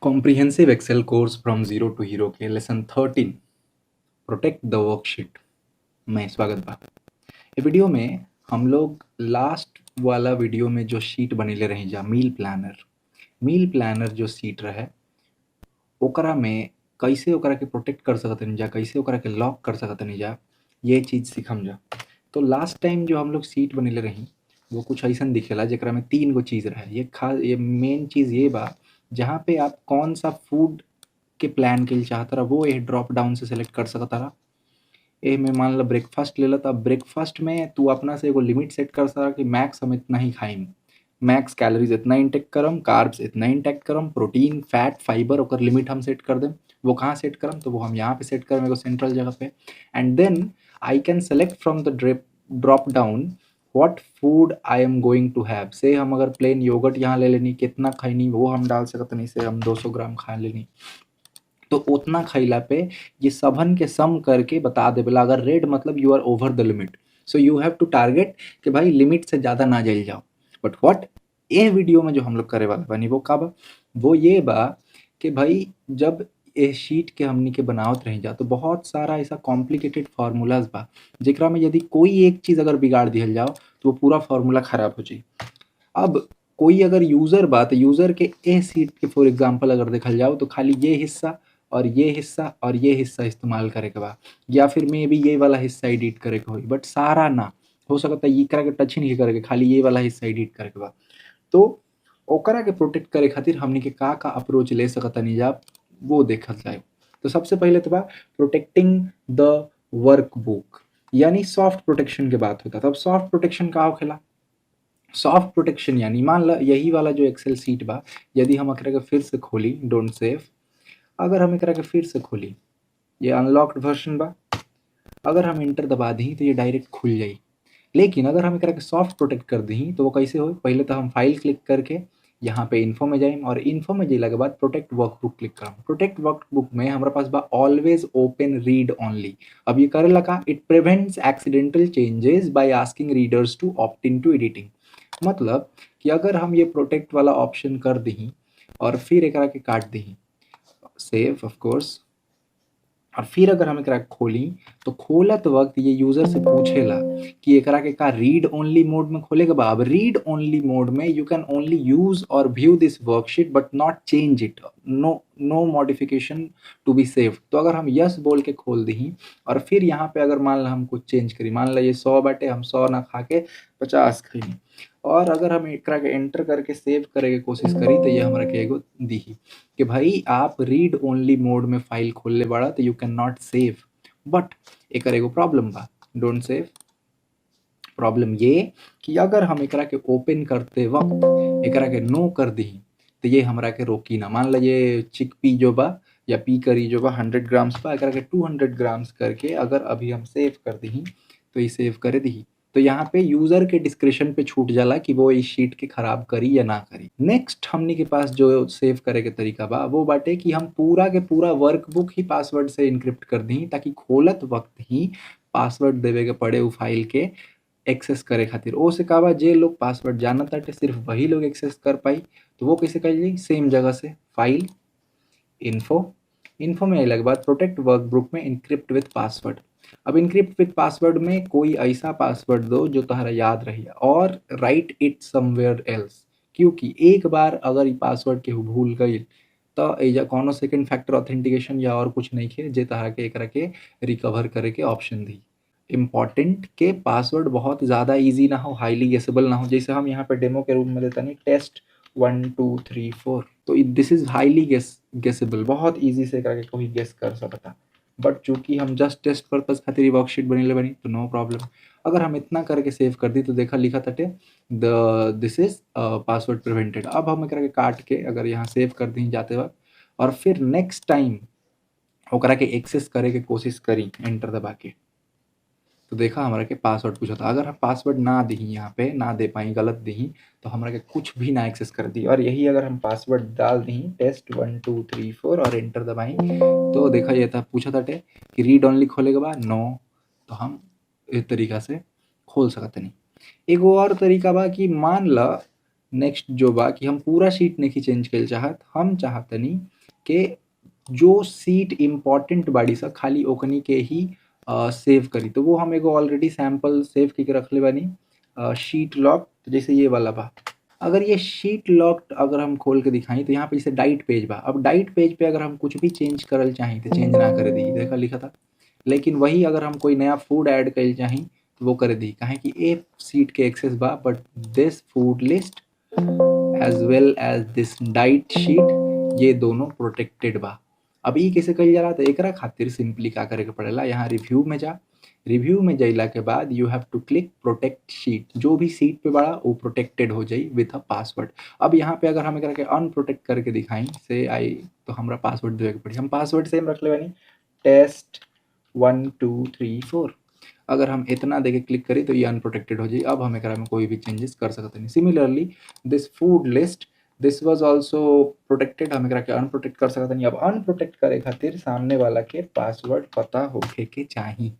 Comprehensive Excel course from zero to hero के lesson 13 protect the worksheet में स्वागत बा। ये वीडियो में हम लोग लास्ट वाला वीडियो में जो शीट बनेले रही जा मील प्लानर जो शीट रहे ओकरा में कैसे ओकरा के प्रोटेक्ट कर सकतनी जा, कैसे ओकरा के लॉक कर सकतनी जा, ये चीज़ सीखम जा। तो लास्ट टाइम जो हम लोग शीट बनेले रही वो कुछ ऐसा दिखेला जेकरा में 3 गो चीज़ रहे। ये मेन चीज़ ये बा जहाँ पे आप कौन सा फूड के प्लान के लिए चाहता रहा वो ये ड्रॉप डाउन से सेलेक्ट कर सकता रहा। ए में मान लो ब्रेकफास्ट ले लो, तो ब्रेकफास्ट में तू अपना से एगो लिमिट सेट कर सकता कि मैक्स हम इतना ही खाइम, मैक्स कैलोरीज इतना इंटेक करम, कार्ब्स इतना इंटेक करम, प्रोटीन फैट फाइबर ओकर लिमिट हम सेट कर दें। वो कहाँ सेट करम तो वो हम यहाँ पे सेट करम एगो सेंट्रल जगह पे। And then I can select from the drop down what food I am going to have. से हम अगर प्लेन योगर्ट यहाँ ले लेनी, कितना खैनी वो हम डाल सकते नहीं, से हम 200 ग्राम खा लेनी तो उतना खैला पे ये सबन के सम करके बता देवेला। अगर रेड मतलब you are over the limit, so you have to target कि भाई लिमिट से ज़्यादा ना जाइल जाओ। बट व्हाट ये वीडियो में जो हम लोग करे वाला बनी वो का बा, वो ये बा कि भाई जब ये शीट के हमनी के बनावत रही जा तो बहुत सारा ऐसा कॉम्प्लिकेटेड फार्मूलाज बा जेकरा में यदि कोई एक चीज़ अगर बिगाड़ दिहल जाओ तो वो पूरा फार्मूला खराब हो जाए। अब कोई अगर यूज़र बा तो यूज़र के ए सीट के फॉर एग्जांपल अगर देखल जाओ तो खाली ये हिस्सा और ये हिस्सा और ये हिस्सा इस्तेमाल करे के बा, या फिर मे भी ये वाला हिस्सा एडिट करे के होई, बट सारा ना हो सकता है एकरा के टच ही नहीं करे के, खाली ये वाला हिस्सा एडिट करे के बा। तो ओकरा के प्रोटेक्ट करे खातिर हमनी के का अप्रोच ले सकतानी जा वो देखल जाए। तो सबसे पहले तो बा प्रोटेक्टिंग द वर्कबुक, यानी सॉफ्ट प्रोटेक्शन के बात होता। तब सॉफ्ट प्रोटेक्शन का होखेला, सॉफ्ट प्रोटेक्शन यानी मान ला यही वाला जो एक्सेल सीट बा, यदि हम एकरा के फिर से खोली, डोंट सेव, अगर हम एकरा के फिर से खोली, ये अनलॉक्ड वर्जन बा, अगर हम इंटर दबा दी तो ये डायरेक्ट खुल जाई। लेकिन अगर हम एकरा के सॉफ्ट प्रोटेक्ट कर दी तो वो कैसे हो, पहले तो हम फाइल क्लिक करके यहाँ पे इन्फो में जाइम और इन्फो में जैला के बाद प्रोटेक्ट वर्कबुक क्लिक करम। प्रोटेक्ट वर्कबुक में हमारे पास बा ऑलवेज ओपन रीड ओनली। अब ये करेला का, it prevents accidental changes by asking readers to opt in to editing. मतलब कि अगर हम ये प्रोटेक्ट वाला ऑप्शन कर दी और फिर एकरा के काट दी, सेव ऑफ कोर्स, और फिर अगर हम एकरा खोली तो खोलत वक्त ये यूजर से पूछेला कि एकरा के का रीड ओनली मोड में खोले के बा। अब रीड ओनली मोड में यू कैन ओनली यूज और view this worksheet but not change it, no modification to be saved. तो अगर हम यस बोल के खोल दी और फिर यहाँ पे अगर मान ला हम कुछ चेंज करी, मान ला ये 100 बाटे, हम 100 ना खा के 50 खाई, और अगर हम एकरा के एंटर करके सेव करे के कोशिश करी तो ये हमरा के एगो दी कि भाई आप रीड ओनली मोड में फाइल खोलले बड़ा तो you can not save. But एक एगो प्रॉब्लम बा, डोंट सेव। प्रॉब्लम ये कि अगर हम एकरा के ओपन करते वक्त एकरा के नो कर दी तो ये हमरा के रोकी ना। मान ला ये चिक पी जो बा या पी करी जो बा 100 ग्राम्स बा, एकरा के 200 ग्राम्स करके अगर अभी हम सेव कर दी तो ये सेव करे दी तो यहाँ पे यूजर के डिस्क्रिप्शन पे छूट जाला कि वो इस शीट के खराब करी या ना करी। नेक्स्ट हमनी के पास जो सेव करे के तरीका बा वो बाटे कि हम पूरा के पूरा वर्कबुक ही पासवर्ड से इनक्रिप्ट कर दी ताकि खोलत वक्त ही पासवर्ड देवे के पड़े उ फाइल के एक्सेस करे खातिर। ओ से का बा, जे लोग पासवर्ड जानत ताटे सिर्फ वही लोग एक्सेस कर पाई। तो वो कैसे कर ली, सेम जगह से फाइल, इन्फो में अले के बाद प्रोटेक्ट वर्कबुक में इनक्रिप्ट विथ पासवर्ड। अब इनक्रिप्ट विथ पासवर्ड में कोई ऐसा पासवर्ड दो जो तुम्हारा याद रही और राइट इट समवेयर एल्स, क्योंकि एक बार अगर ये पासवर्ड के भूल गई तो एजा कोनो सेकंड फैक्टर ऑथेंटिकेशन या और कुछ नहीं खे जे तहरा के एकरा के रिकवर करे के ऑप्शन दी। इम्पॉर्टेंट के पासवर्ड बहुत ज़्यादा इजी ना हो, हाईली गेसेबल ना हो। जैसे हम यहाँ पे डेमो के रूप में देता नहीं टेस्ट 1 2 3 4, तो दिस इज हाईली गेसेबल, बहुत इजी से करके कोई गेस कर सकता। बट चूंकि हम जस्ट टेस्ट पर्पज खातिर वर्कशीट बनी बनी तो नो प्रॉब्लम। अगर हम इतना करके सेव कर दी तो देखा लिखा तटे दिस इज पासवर्ड प्रिवेंटेड। अब हम एकरा के काट के अगर यहाँ सेव कर दी जाते वक्त और फिर नेक्स्ट टाइम ओकरा के एक्सेस करे के कोशिश करी एंटर दबा के, तो देखा हमारा के पासवर्ड पूछा था। अगर हम पासवर्ड ना दी यहाँ पे ना दे पाई, गलत दी तो हमारा के कुछ भी ना एक्सेस कर दी। और यही अगर हम पासवर्ड डाल दी टेस्ट 1 2 3 4 और एंटर दबाई तो देखा ये था पूछा था कि रीड ओनली खोले के बाद नो, तो हम इस तरीका से खोल सकते नहीं। एगो और तरीका बा कि मान ला नेक्स्ट जो बा कि हम पूरा शीट नहीं चेंज कर चाहत, हम चाहतनी कि जो सीट इम्पोर्टेंट बाड़ी सा खाली ओकनी के ही सेव करी। तो वो हम एगो ऑलरेडी सैंपल सेव करके रखले बानी शीट लॉक, जैसे ये वाला बा। अगर ये शीट लॉक्ड अगर हम खोल के दिखाई तो यहाँ पे जैसे डाइट पेज बा, अब डाइट पेज पे अगर हम कुछ भी चेंज करल चाहें तो चेंज ना करे दी, देखा लिखा था। लेकिन वही अगर हम कोई नया फूड ऐड कर चाहें तो वो करे दी, काहे कि ए सीट के एक्सेस बा, but this food list as well as this diet sheet ये दोनों प्रोटेक्टेड बा। अब ई कैसे कइल जाला, तो एकरा खातिर सिंपली का करे के पड़ेला, यहाँ रिव्यू में जा, रिव्यू में जइला के बाद you have to click protect sheet, जो भी सीट पे बड़ा वो प्रोटेक्टेड हो जाई विथ अ पासवर्ड। अब यहाँ पे अगर हम एकरा के अनप्रोटेक्ट करके दिखाई से आई तो हमरा पासवर्ड देवे के पड़ी, हम पासवर्ड सेम रख ले बानी टेस्ट 1 2 3 4। अगर हम इतना देके क्लिक करी तो ये अनप्रोटेक्टेड हो जाए। अब हम एकरा में कोई भी चेंजेस कर सकते नहीं। Similarly this food list this was also protected, हम एकरा के अनप्रोटेक्ट कर सकते नहीं। अब अनप्रोटेक्ट करे खातिर सामने वाला के पासवर्ड पता होखे के चाहिए,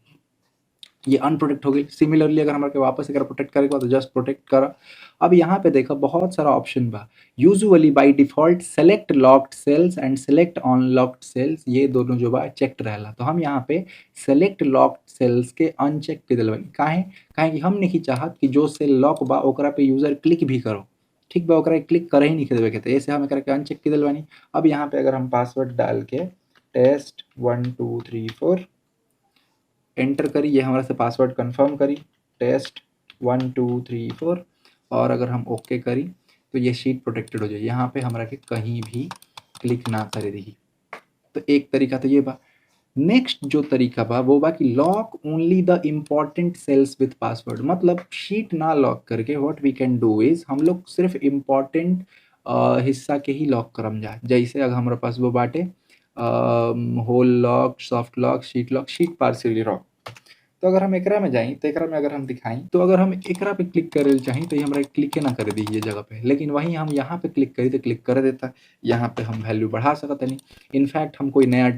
ये अनप्रोटेक्ट हो गई। सिमिलरली अगर हमारे वापस अगर प्रोटेक्ट करेगा तो जस्ट प्रोटेक्ट करा। अब यहाँ पे देखो बहुत सारा ऑप्शन बा, usually by default select locked cells and select unlocked cells, ये दोनों जो बा चेक्ड रहेला। तो हम यहाँ पे सेलेक्ट लॉक्ड सेल्स के अनचेक के दिलवानी, काहे काहे कि हम नहीं चाहत कि जो सेल लॉक बा ओकरा पे यूजर क्लिक भी करो, ठीक बा, ओकरा क्लिक करे ही नहीं देवे के, तो ऐसे हम एकरा के अनचेक के दिलवानी। अब यहाँ पे अगर हम पासवर्ड डाल के टेस्ट 1 2 3 4 एंटर करी, ये हमारे से पासवर्ड कंफर्म करी टेस्ट 1 2 3 4, और अगर हम ओके करी तो ये शीट प्रोटेक्टेड हो जाए, यहाँ पे हमरा के कहीं भी क्लिक ना करे रही। तो एक तरीका तो ये बा। नेक्स्ट जो तरीका बा वो बा कि lock only the important cells with password, मतलब शीट ना लॉक करके what we can do is हम लोग सिर्फ इम्पॉर्टेंट हिस्सा के ही लॉक करम जाए। जैसे अगर हमारे पास वो बाटे whole lock, soft lock, sheet lock, sheet partially lock. तो अगर हम एकरा में जाई तो एकरा में अगर हम दिखाई तो अगर हम एकरा पे क्लिक करे चाहिए तो ये हमरा क्लिक ना करे दी ये जगह पे, लेकिन वहीं हम यहाँ पे क्लिक करी तो क्लिक कर देता। यहाँ पे हम वैल्यू बढ़ा सकते नहीं, इनफैक्ट हम कोई नया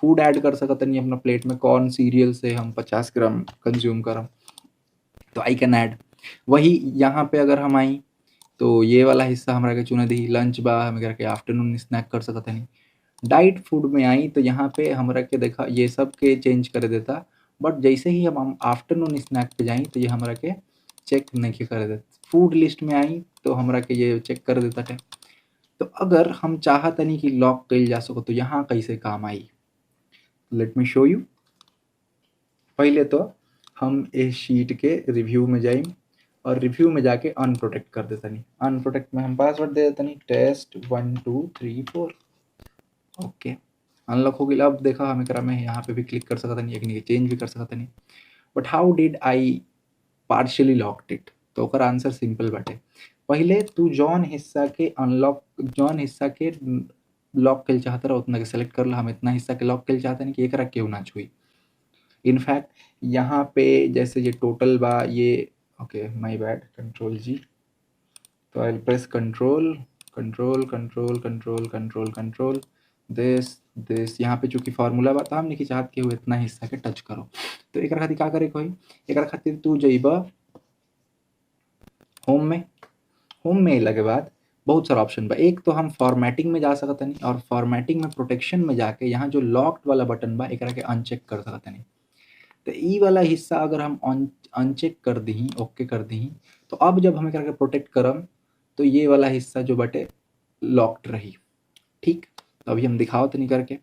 फूड ऐड कर सकते नहीं अपना प्लेट में, कॉर्न सीरियल से हम 50 ग्राम कंज्यूम करम तो आई कैन ऐड। वही यहाँ पे अगर हम आई तो ये वाला हिस्सा हमरा के चुने दी, लंच बा हम एकरा के आफ्टरनून स्नैक कर सकते नहीं। डाइट फूड में आई तो यहाँ पे हमरा के देखा ये सब के चेंज कर देता, बट जैसे ही हम आफ्टरनून स्नैक पे जाई तो ये हमरा के चेक नहीं कर देता। फूड लिस्ट में आई तो हमरा के ये चेक कर देता है। तो अगर हम चाहतनी कि लॉक कइल जा सको तो यहाँ कैसे काम आई, लेट मी शो यू। पहले तो हम इस शीट के रिव्यू में जाइम और रिव्यू में जाके अनप्रोटेक्ट कर देता नहीं, अनप्रोटेक्ट में हम पासवर्ड दे देता नहीं टेस्ट 1 2 3 4। ओके अनलॉक हो गया। अब देखा हम एकरा में यहाँ पे भी क्लिक कर सकता नहीं, एक नहीं चेंज भी कर सकता नहीं। But how did I partially locked it, तो ओकर आंसर सिंपल बाटे। पहले तू जौन हिस्सा के अनलॉक जौन हिस्सा के लॉक कल चाहता रहा उतना के सेलेक्ट कर ला, हम इतना हिस्सा के लॉक कल चाहता नहीं कि एकरा क्यों ना छुई। इनफैक्ट यहाँ पे जैसे ये टोटल बा ये, ओके माय बैड, कंट्रोल जी, तो आई press control control control control control control this यहाँ पे चूंकि फार्मूला बा हम नहीं चाहत कि वो इतना हिस्सा के टच करो। तो एक खातिर का करे कोई, एक खातिर तू जइबा होम में, होम में अइला के बाद बहुत सारा ऑप्शन बा। एक तो हम फॉर्मेटिंग में जा सकते नहीं, और फॉर्मेटिंग में प्रोटेक्शन में जाके यहाँ जो लॉक्ड वाला बटन बा एकरा के अनचेक कर सकते नहीं। तो ई वाला हिस्सा अगर हम अनचेक कर दी, ओके कर दी, तो अब जब हम एकरा के प्रोटेक्ट करम तो ये वाला हिस्सा जो बटे लॉक्ड रही। ठीक, तो अभी हम दिखाओ तो नहीं करके।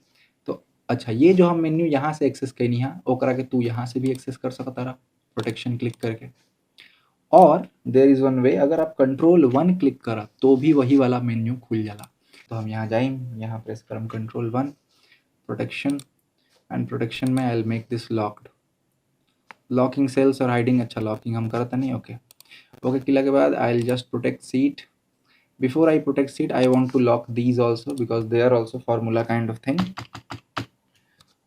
तो अच्छा ये जो हम मेन्यू यहाँ से एक्सेस कैनी है ओकरा के तू यहाँ से भी एक्सेस कर सकता रहा प्रोटेक्शन क्लिक करके। और देयर इज वन वे, अगर आप कंट्रोल 1 क्लिक करा तो भी वही वाला मेन्यू खुल जाला। तो हम यहाँ जाइम, यहाँ प्रेस करम कंट्रोल 1 प्रोटेक्शन, एंड प्रोटेक्शन में I will make this locked, locking cells और हाइडिंग। अच्छा लॉकिंग हम करता नहीं, ओके ओके किला के बाद I will just protect sheet. Before I protect seat, I want to lock these also because they are also formula kind of thing.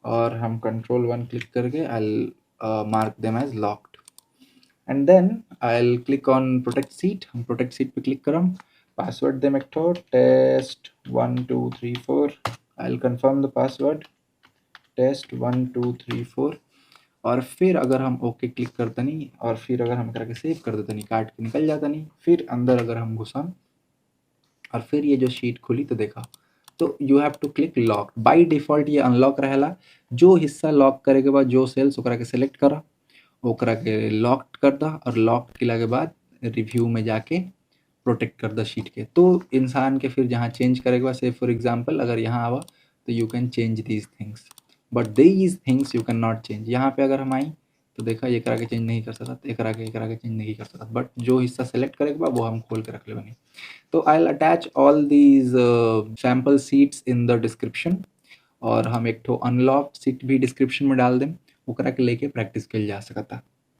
और हम control 1 click करके I'll mark them as locked, and then I'll click on protect seat। हम protect seat पे click करम, password them एक ठो test 1 2 3 4। I'll confirm the password test 1 2 3 4, और फिर अगर हम ओके क्लिक करते नहीं और फिर अगर हम करके सेव कर देते नहीं, काट के निकल जाता नहीं, फिर अंदर अगर हम घुसम और फिर ये जो शीट खुली तो देखा, तो you have to click lock. By default ये अनलॉक रहेला। जो हिस्सा लॉक करे के बाद जो सेल्स ओकरा के सेलेक्ट करा, ओकरा के लॉक कर दा और लॉक केला के बाद रिव्यू में जाके प्रोटेक्ट कर द शीट के। तो इंसान के फिर जहाँ चेंज करे के बाद, से फॉर एग्जांपल अगर यहाँ आवा तो you can change these things, but these things you can not change. यहाँ पे अगर हम आई तो देखा ये करा के चेंज नहीं कर सकता, एक करा के चेंज नहीं कर सकता, बट जो हिस्सा सेलेक्ट करे के बाद वो हम खोल के रख ले बनी। तो I will attach all these sample seats in the description, और हम एक ठो अनलॉक सीट भी डिस्क्रिप्शन में डाल दें, ओकरा के लेके प्रैक्टिस कल जा सकता।